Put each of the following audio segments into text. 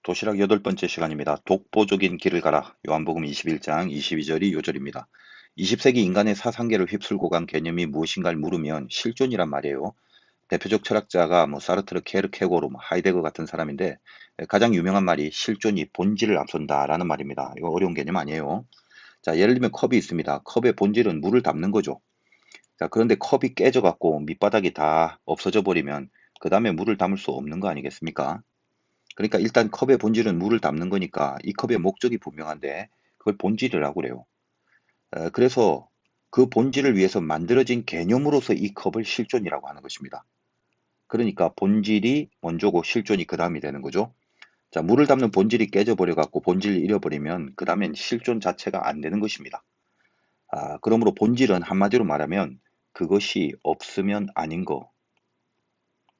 도시락 8번째 시간입니다. 독보적인 길을 가라. 요한복음 21장 22절이 요절입니다. 20세기 인간의 사상계를 휩쓸고 간 개념이 무엇인가를 물으면 실존이란 말이에요. 대표적 철학자가 사르트르, 케르케고르, 하이데거 같은 사람인데 가장 유명한 말이 실존이 본질을 앞선다라는 말입니다. 이거 어려운 개념 아니에요. 자, 예를 들면 컵이 있습니다. 컵의 본질은 물을 담는 거죠. 자, 그런데 컵이 깨져갖고 밑바닥이 다 없어져 버리면 그 다음에 물을 담을 수 없는 거 아니겠습니까? 그러니까 일단 컵의 본질은 물을 담는 거니까 이 컵의 목적이 분명한데 그걸 본질이라고 그래요. 그래서 그 본질을 위해서 만들어진 개념으로서 이 컵을 실존이라고 하는 것입니다. 그러니까 본질이 먼저고 실존이 그 다음이 되는 거죠. 자, 물을 담는 본질이 깨져버려 갖고 본질을 잃어버리면 그 다음엔 실존 자체가 안 되는 것입니다. 그러므로 본질은 한마디로 말하면 그것이 없으면 아닌 거,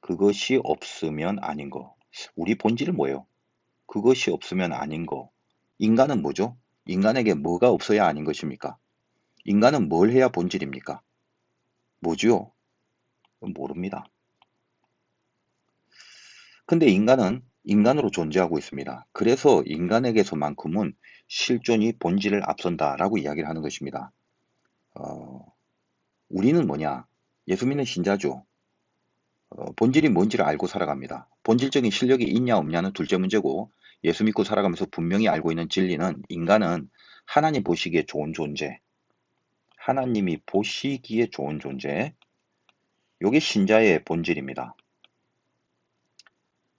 그것이 없으면 아닌 거. 우리 본질은 뭐예요? 그것이 없으면 아닌 거. 인간은 뭐죠? 인간에게 뭐가 없어야 아닌 것입니까? 인간은 뭘 해야 본질입니까? 뭐지요? 모릅니다. 근데 인간은 인간으로 존재하고 있습니다. 그래서 인간에게서만큼은 실존이 본질을 앞선다라고 이야기를 하는 것입니다. 우리는 뭐냐? 예수 믿는 신자죠. 본질이 뭔지를 알고 살아갑니다. 본질적인 실력이 있냐 없냐는 둘째 문제고 예수 믿고 살아가면서 분명히 알고 있는 진리는 인간은 하나님 보시기에 좋은 존재, 하나님이 보시기에 좋은 존재, 요게 신자의 본질입니다.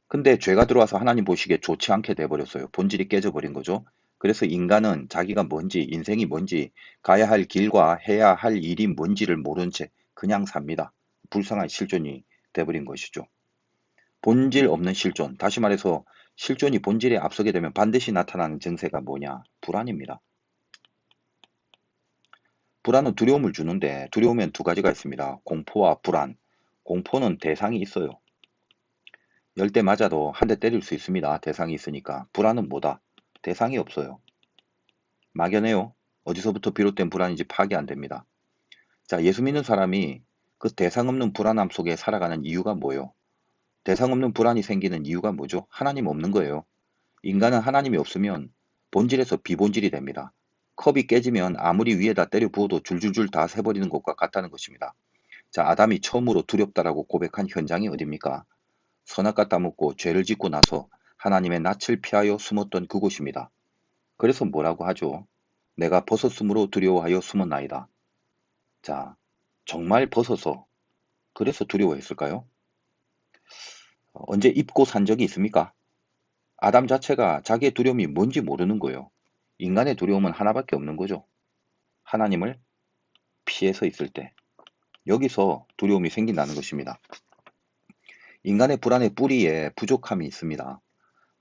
근데 죄가 들어와서 하나님 보시기에 좋지 않게 돼버렸어요. 본질이 깨져버린 거죠. 그래서 인간은 자기가 뭔지, 인생이 뭔지, 가야 할 길과 해야 할 일이 뭔지를 모른 채 그냥 삽니다. 불쌍한 실존이 돼버린 것이죠. 본질 없는 실존, 다시 말해서 실존이 본질에 앞서게 되면 반드시 나타나는 증세가 뭐냐? 불안입니다. 불안은 두려움을 주는데 두려움엔 두 가지가 있습니다. 공포와 불안. 공포는 대상이 있어요. 열대 맞아도 한 대 때릴 수 있습니다. 대상이 있으니까. 불안은 뭐다? 대상이 없어요. 막연해요. 어디서부터 비롯된 불안인지 파악이 안 됩니다. 자, 예수 믿는 사람이 그 대상 없는 불안함 속에 살아가는 이유가 뭐예요? 대상 없는 불안이 생기는 이유가 뭐죠? 하나님 없는 거예요. 인간은 하나님이 없으면 본질에서 비본질이 됩니다. 컵이 깨지면 아무리 위에다 때려 부어도 줄줄줄 다 새버리는 것과 같다는 것입니다. 자, 아담이 처음으로 두렵다라고 고백한 현장이 어딥니까? 선악과 따먹고 죄를 짓고 나서 하나님의 낯을 피하여 숨었던 그곳입니다. 그래서 뭐라고 하죠? 내가 벗었으므로 두려워하여 숨었나이다. 자, 정말 벗어서 그래서 두려워했을까요? 언제 입고 산 적이 있습니까? 아담 자체가 자기의 두려움이 뭔지 모르는 거예요. 인간의 두려움은 하나밖에 없는 거죠. 하나님을 피해서 있을 때. 여기서 두려움이 생긴다는 것입니다. 인간의 불안의 뿌리에 부족함이 있습니다.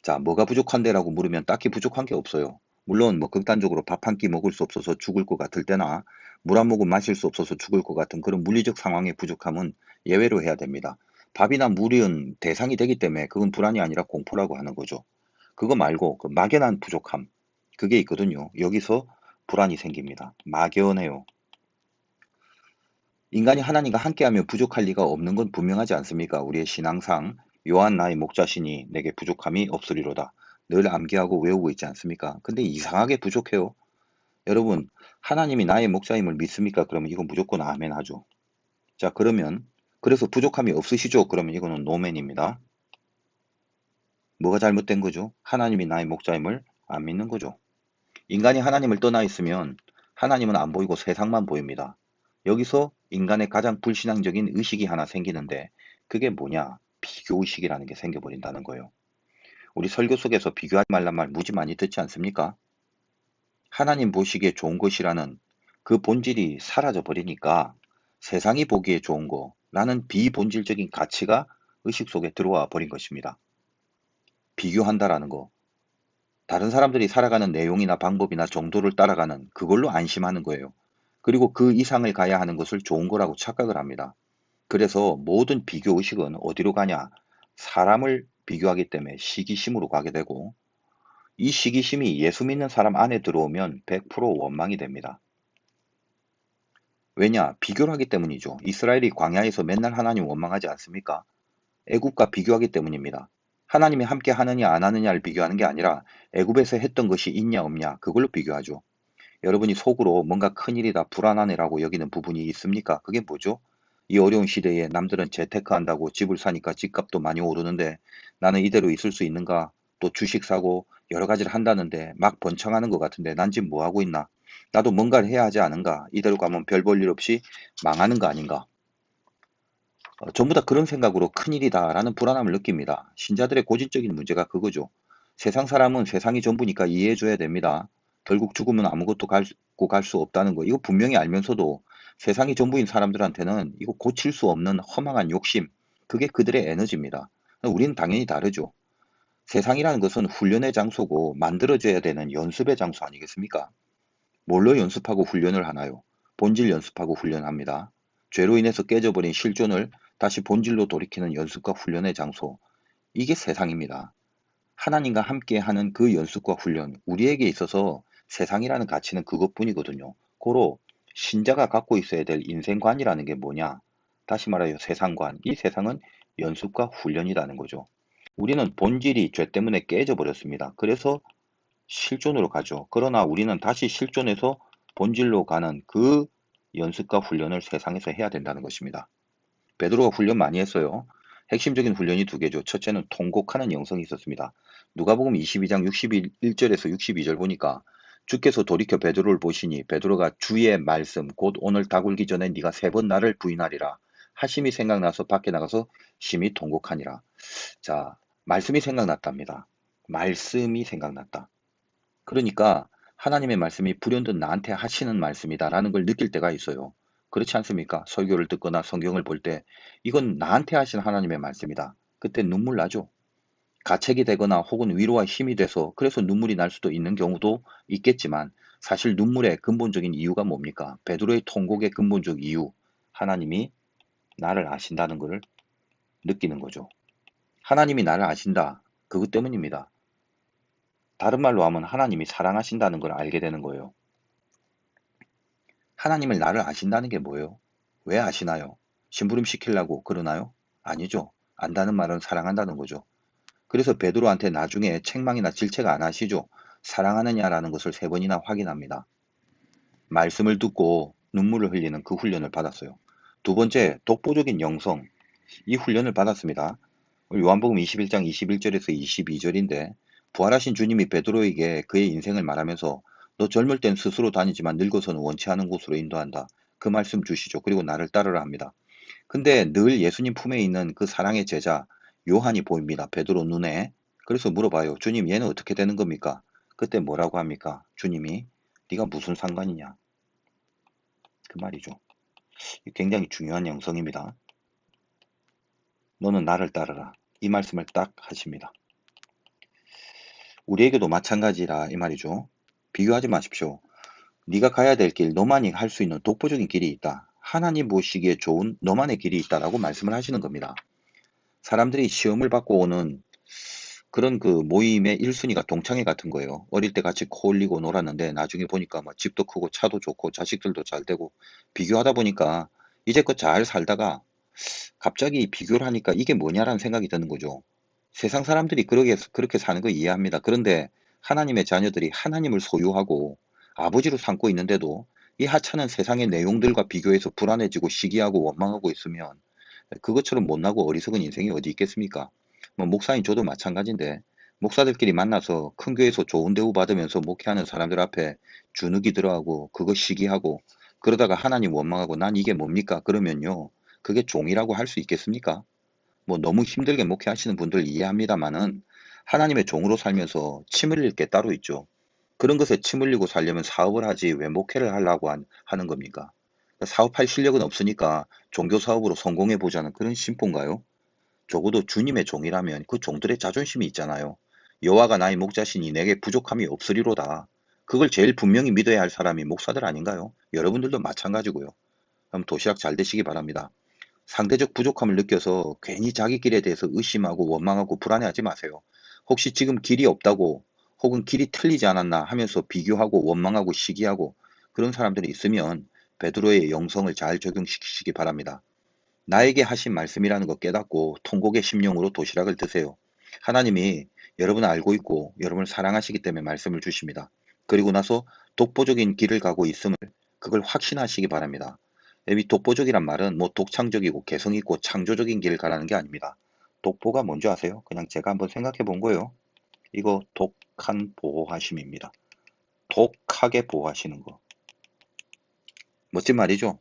자, 뭐가 부족한데라고 물으면 딱히 부족한 게 없어요. 물론 극단적으로 밥 한 끼 먹을 수 없어서 죽을 것 같을 때나 물 한 모금 마실 수 없어서 죽을 것 같은 그런 물리적 상황의 부족함은 예외로 해야 됩니다. 밥이나 물은 대상이 되기 때문에 그건 불안이 아니라 공포라고 하는 거죠. 그거 말고 그 막연한 부족함, 그게 있거든요. 여기서 불안이 생깁니다. 막연해요. 인간이 하나님과 함께하며 부족할 리가 없는 건 분명하지 않습니까? 우리의 신앙상 요한 나의 목자시니 내게 부족함이 없으리로다. 늘 암기하고 외우고 있지 않습니까? 근데 이상하게 부족해요. 여러분, 하나님이 나의 목자임을 믿습니까? 그러면 이건 무조건 아멘 하죠. 자, 그러면 그래서 부족함이 없으시죠? 그러면 이거는 노맨입니다. 뭐가 잘못된 거죠? 하나님이 나의 목자임을 안 믿는 거죠. 인간이 하나님을 떠나 있으면 하나님은 안 보이고 세상만 보입니다. 여기서 인간의 가장 불신앙적인 의식이 하나 생기는데 그게 뭐냐? 비교의식이라는 게 생겨버린다는 거예요. 우리 설교 속에서 비교하지 말란 말 무지 많이 듣지 않습니까? 하나님 보시기에 좋은 것이라는 그 본질이 사라져 버리니까 세상이 보기에 좋은 거라는 비본질적인 가치가 의식 속에 들어와 버린 것입니다. 비교한다라는 거. 다른 사람들이 살아가는 내용이나 방법이나 정도를 따라가는 그걸로 안심하는 거예요. 그리고 그 이상을 가야 하는 것을 좋은 거라고 착각을 합니다. 그래서 모든 비교 의식은 어디로 가냐? 사람을 비교하기 때문에 시기심으로 가게 되고 이 시기심이 예수 믿는 사람 안에 들어오면 100% 원망이 됩니다. 왜냐? 비교를 하기 때문이죠. 이스라엘이 광야에서 맨날 하나님 원망하지 않습니까? 애국과 비교하기 때문입니다. 하나님이 함께 하느냐 안 하느냐를 비교하는 게 아니라 애굽에서 했던 것이 있냐 없냐 그걸로 비교하죠. 여러분이 속으로 뭔가 큰일이다 불안하네라고 여기는 부분이 있습니까? 그게 뭐죠? 이 어려운 시대에 남들은 재테크한다고 집을 사니까 집값도 많이 오르는데 나는 이대로 있을 수 있는가? 또 주식 사고 여러 가지를 한다는데 막 번창하는 것 같은데 난 지금 뭐 하고 있나? 나도 뭔가를 해야 하지 않은가? 이대로 가면 별 볼 일 없이 망하는 거 아닌가? 전부 다 그런 생각으로 큰일이다라는 불안함을 느낍니다. 신자들의 고질적인 문제가 그거죠. 세상 사람은 세상이 전부니까 이해해줘야 됩니다. 결국 죽으면 아무것도 갖고 갈 수 없다는 거 이거 분명히 알면서도 세상이 전부인 사람들한테는 이거 고칠 수 없는 허망한 욕심 그게 그들의 에너지입니다. 우리는 당연히 다르죠. 세상이라는 것은 훈련의 장소고 만들어져야 되는 연습의 장소 아니겠습니까? 뭘로 연습하고 훈련을 하나요? 본질 연습하고 훈련합니다. 죄로 인해서 깨져버린 실존을 다시 본질로 돌이키는 연습과 훈련의 장소. 이게 세상입니다. 하나님과 함께하는 그 연습과 훈련, 우리에게 있어서 세상이라는 가치는 그것뿐이거든요. 고로 신자가 갖고 있어야 될 인생관이라는 게 뭐냐? 다시 말하여 세상관. 이 세상은 연습과 훈련이라는 거죠. 우리는 본질이 죄 때문에 깨져버렸습니다. 그래서 실존으로 가죠. 그러나 우리는 다시 실존에서 본질로 가는 그 연습과 훈련을 세상에서 해야 된다는 것입니다. 베드로가 훈련 많이 했어요. 핵심적인 훈련이 두 개죠. 첫째는 통곡하는 영성이 있었습니다. 누가복음 22장 61절에서 62절 보니까 주께서 돌이켜 베드로를 보시니 베드로가 주의 말씀 곧 오늘 다 굴기 전에 네가 세 번 나를 부인하리라 하심이 생각나서 밖에 나가서 심히 통곡하니라. 자, 말씀이 생각났답니다. 말씀이 생각났다. 그러니까 하나님의 말씀이 불현듯 나한테 하시는 말씀이다라는 걸 느낄 때가 있어요. 그렇지 않습니까? 설교를 듣거나 성경을 볼 때 이건 나한테 하신 하나님의 말씀이다. 그때 눈물 나죠. 가책이 되거나 혹은 위로와 힘이 돼서 그래서 눈물이 날 수도 있는 경우도 있겠지만 사실 눈물의 근본적인 이유가 뭡니까? 베드로의 통곡의 근본적 이유, 하나님이 나를 아신다는 것을 느끼는 거죠. 하나님이 나를 아신다. 그것 때문입니다. 다른 말로 하면 하나님이 사랑하신다는 걸 알게 되는 거예요. 하나님을 나를 아신다는 게 뭐예요? 왜 아시나요? 심부름 시키려고 그러나요? 아니죠. 안다는 말은 사랑한다는 거죠. 그래서 베드로한테 나중에 책망이나 질책 안 하시죠. 사랑하느냐라는 것을 세 번이나 확인합니다. 말씀을 듣고 눈물을 흘리는 그 훈련을 받았어요. 두 번째, 독보적인 영성. 이 훈련을 받았습니다. 요한복음 21장 21절에서 22절인데 부활하신 주님이 베드로에게 그의 인생을 말하면서 너 젊을 땐 스스로 다니지만 늙어서는 원치 않은 곳으로 인도한다. 그 말씀 주시죠. 그리고 나를 따르라 합니다. 근데 늘 예수님 품에 있는 그 사랑의 제자 요한이 보입니다. 베드로 눈에. 그래서 물어봐요. 주님 얘는 어떻게 되는 겁니까? 그때 뭐라고 합니까? 주님이 네가 무슨 상관이냐? 그 말이죠. 굉장히 중요한 영성입니다. 너는 나를 따르라. 이 말씀을 딱 하십니다. 우리에게도 마찬가지라 이 말이죠. 비교하지 마십시오. 네가 가야 될 길, 너만이 할 수 있는 독보적인 길이 있다. 하나님 보시기에 좋은 너만의 길이 있다라고 말씀을 하시는 겁니다. 사람들이 시험을 받고 오는 그런 그 모임의 1순위가 동창회 같은 거예요. 어릴 때 같이 코 올리고 놀았는데 나중에 보니까 뭐 집도 크고 차도 좋고 자식들도 잘 되고 비교하다 보니까 이제껏 잘 살다가 갑자기 비교를 하니까 이게 뭐냐라는 생각이 드는 거죠. 세상 사람들이 그렇게 사는 거 이해합니다. 그런데 하나님의 자녀들이 하나님을 소유하고 아버지로 삼고 있는데도 이 하찮은 세상의 내용들과 비교해서 불안해지고 시기하고 원망하고 있으면 그것처럼 못나고 어리석은 인생이 어디 있겠습니까? 뭐 목사인 저도 마찬가지인데 목사들끼리 만나서 큰 교회에서 좋은 대우 받으면서 목회하는 사람들 앞에 주눅이 들어하고 그거 시기하고 그러다가 하나님 원망하고 난 이게 뭡니까? 그러면요. 그게 종이라고 할 수 있겠습니까? 뭐 너무 힘들게 목회하시는 분들 이해합니다만은 하나님의 종으로 살면서 침 흘릴 게 따로 있죠. 그런 것에 침 흘리고 살려면 사업을 하지 왜 목회를 하려고 하는 겁니까? 사업할 실력은 없으니까 종교 사업으로 성공해 보자는 그런 심보인가요? 적어도 주님의 종이라면 그 종들의 자존심이 있잖아요. 여호와가 나의 목자시니 내게 부족함이 없으리로다. 그걸 제일 분명히 믿어야 할 사람이 목사들 아닌가요? 여러분들도 마찬가지고요. 그럼 도시락 잘 되시기 바랍니다. 상대적 부족함을 느껴서 괜히 자기 길에 대해서 의심하고 원망하고 불안해하지 마세요. 혹시 지금 길이 없다고 혹은 길이 틀리지 않았나 하면서 비교하고 원망하고 시기하고 그런 사람들이 있으면 베드로의 영성을 잘 적용시키시기 바랍니다. 나에게 하신 말씀이라는 거 깨닫고 통곡의 심령으로 도시락을 드세요. 하나님이 여러분을 알고 있고 여러분을 사랑하시기 때문에 말씀을 주십니다. 그리고 나서 독보적인 길을 가고 있음을 그걸 확신하시기 바랍니다. 이 독보적이란 말은 뭐 독창적이고 개성 있고 창조적인 길을 가라는 게 아닙니다. 독보가 뭔지 아세요? 그냥 제가 한번 생각해 본 거예요. 이거 독한 보호하심입니다. 독하게 보호하시는 거. 멋진 말이죠?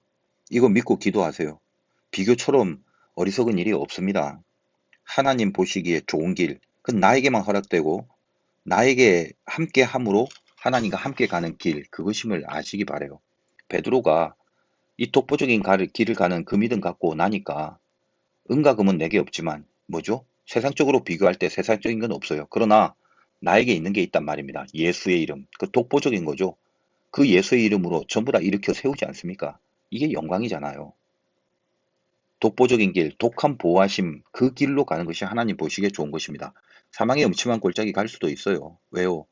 이거 믿고 기도하세요. 비교처럼 어리석은 일이 없습니다. 하나님 보시기에 좋은 길, 그건 나에게만 허락되고 나에게 함께 함으로 하나님과 함께 가는 길, 그것임을 아시기 바래요. 베드로가 이 독보적인 길을 가는 그 믿음 갖고 나니까 은과 금은 내게 없지만 뭐죠? 세상적으로 비교할 때 세상적인 건 없어요. 그러나 나에게 있는 게 있단 말입니다. 예수의 이름, 그 독보적인 거죠. 그 예수의 이름으로 전부 다 일으켜 세우지 않습니까? 이게 영광이잖아요. 독보적인 길, 독한 보호하심, 그 길로 가는 것이 하나님 보시기에 좋은 것입니다. 사망의 음침한 골짜기 갈 수도 있어요. 왜요?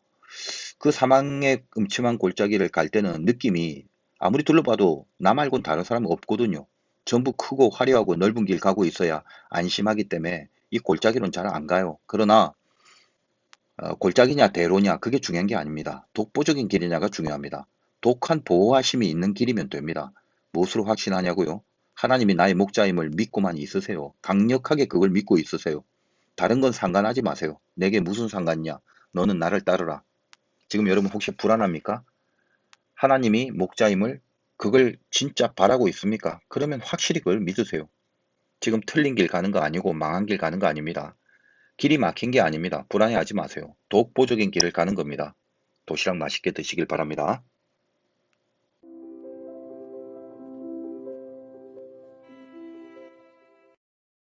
그 사망의 음침한 골짜기를 갈 때는 느낌이 아무리 둘러봐도 나 말고는 다른 사람은 없거든요. 전부 크고 화려하고 넓은 길 가고 있어야 안심하기 때문에 이 골짜기는 잘 안 가요. 그러나 골짜기냐 대로냐 그게 중요한 게 아닙니다. 독보적인 길이냐가 중요합니다. 독한 보호하심이 있는 길이면 됩니다. 무엇으로 확신하냐고요? 하나님이 나의 목자임을 믿고만 있으세요. 강력하게 그걸 믿고 있으세요. 다른 건 상관하지 마세요. 내게 무슨 상관이냐? 너는 나를 따르라. 지금 여러분 혹시 불안합니까? 하나님이 목자임을 그걸 진짜 바라고 있습니까? 그러면 확실히 그걸 믿으세요. 지금 틀린 길 가는 거 아니고 망한 길 가는 거 아닙니다. 길이 막힌 게 아닙니다. 불안해하지 마세요. 독보적인 길을 가는 겁니다. 도시락 맛있게 드시길 바랍니다.